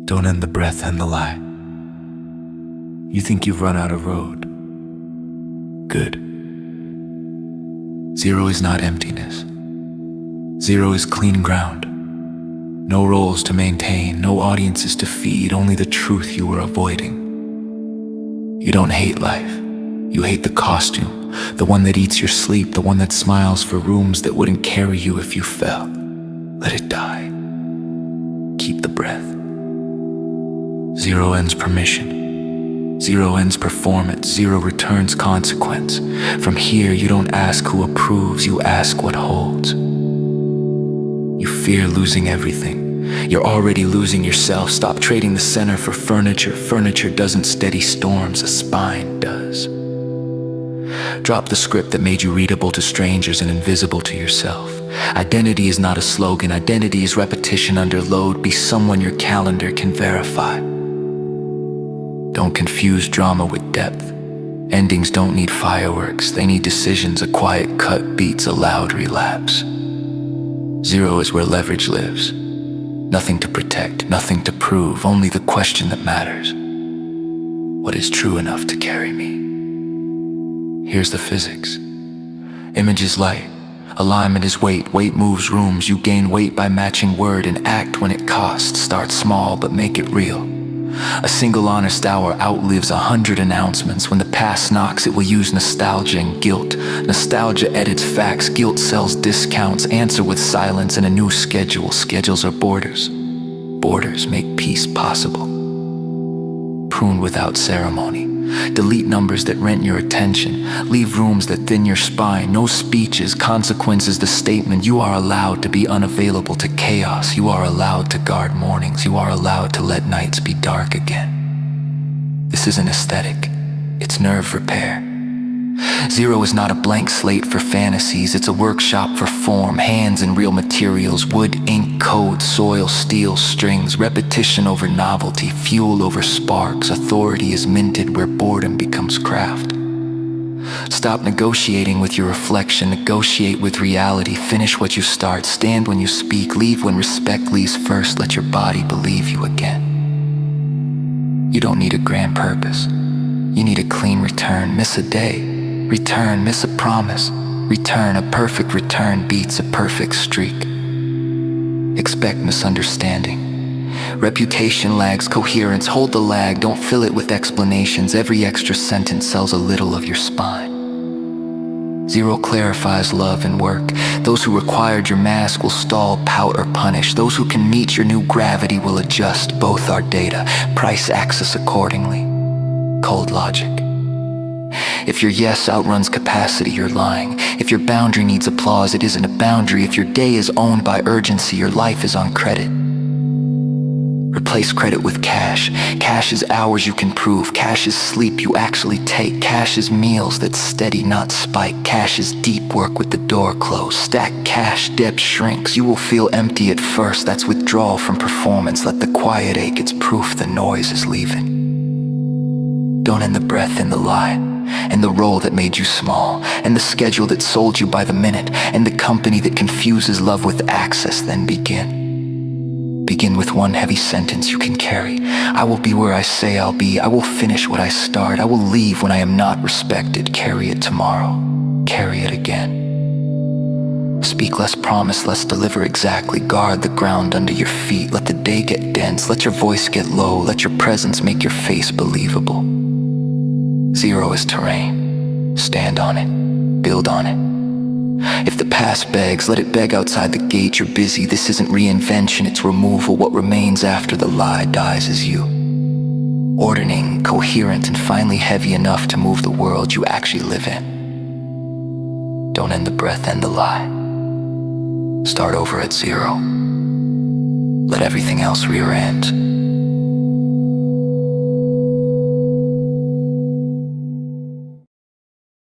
Don't end the breath and the lie. You think you've run out of road. Good. Zero is not emptiness. Zero is clean ground. No roles to maintain, no audiences to feed, only the truth you were avoiding. You don't hate life. You hate the costume, the one that eats your sleep, the one that smiles for rooms that wouldn't carry you if you fell. Let it die. Keep the breath. Zero ends permission. Zero ends performance. Zero returns consequence. From here, you don't ask who approves, you ask what holds. You fear losing everything. You're already losing yourself. Stop trading the center for furniture. Furniture doesn't steady storms, a spine does. Drop the script that made you readable to strangers and invisible to yourself. Identity is not a slogan. Identity is repetition under load. Be someone your calendar can verify. Don't confuse drama with depth. Endings don't need fireworks. They need decisions, a quiet cut beats a loud relapse. Zero is where leverage lives. Nothing to protect, nothing to prove, only the question that matters. What is true enough to carry me? Here's the physics. Image is light. Alignment is weight. Weight moves rooms. You gain weight by matching word and act when it costs. Start small, but make it real. A single honest hour outlives 100 announcements. When the past knocks, it will use nostalgia and guilt. Nostalgia edits facts, guilt sells discounts. Answer with silence and a new schedule. Schedules are borders. Borders make peace possible. Prune without ceremony. Delete numbers that rent your attention. Leave rooms that thin your spine. No speeches, consequences, the statement. You are allowed to be unavailable to chaos. You are allowed to guard mornings. You are allowed to let nights be dark again. This isn't aesthetic. It's nerve repair. Zero is not a blank slate for fantasies. It's a workshop for form, hands and real materials. Wood, ink, code, soil, steel, strings. Repetition over novelty, fuel over sparks. Authority is minted where boredom becomes craft. Stop negotiating with your reflection. Negotiate with reality. Finish what you start. Stand when you speak. Leave when respect leaves first. Let your body believe you again. You don't need a grand purpose. You need a clean return. Miss a day. Return, miss a promise. Return, a perfect return beats a perfect streak. Expect misunderstanding. Reputation lags coherence. Hold the lag, don't fill it with explanations. Every extra sentence sells a little of your spine. Zero clarifies love and work. Those who required your mask will stall, pout, or punish. Those who can meet your new gravity will adjust. Both are data. Price access accordingly. Cold logic. If your yes outruns capacity, you're lying. If your boundary needs applause, it isn't a boundary. If your day is owned by urgency, your life is on credit. Replace credit with cash. Cash is hours you can prove. Cash is sleep you actually take. Cash is meals that steady, not spike. Cash is deep work with the door closed. Stack cash, debt shrinks. You will feel empty at first. That's withdrawal from performance. Let the quiet ache, it's proof the noise is leaving. Don't end the breath in the lie. And the role that made you small, and the schedule that sold you by the minute, and the company that confuses love with access. Then begin. Begin with one heavy sentence you can carry. I will be where I say I'll be. I will finish what I start. I will leave when I am not respected. Carry it tomorrow. Carry it again. Speak less, promise less, deliver exactly. Guard the ground under your feet. Let the day get dense. Let your voice get low. Let your presence make your face believable. Zero is terrain. Stand on it. Build on it. If the past begs, let it beg outside the gate. You're busy. This isn't reinvention, it's removal. What remains after the lie dies is you. Ordering, coherent, and finally heavy enough to move the world you actually live in. Don't end the breath, end the lie. Start over at zero. Let everything else rear end.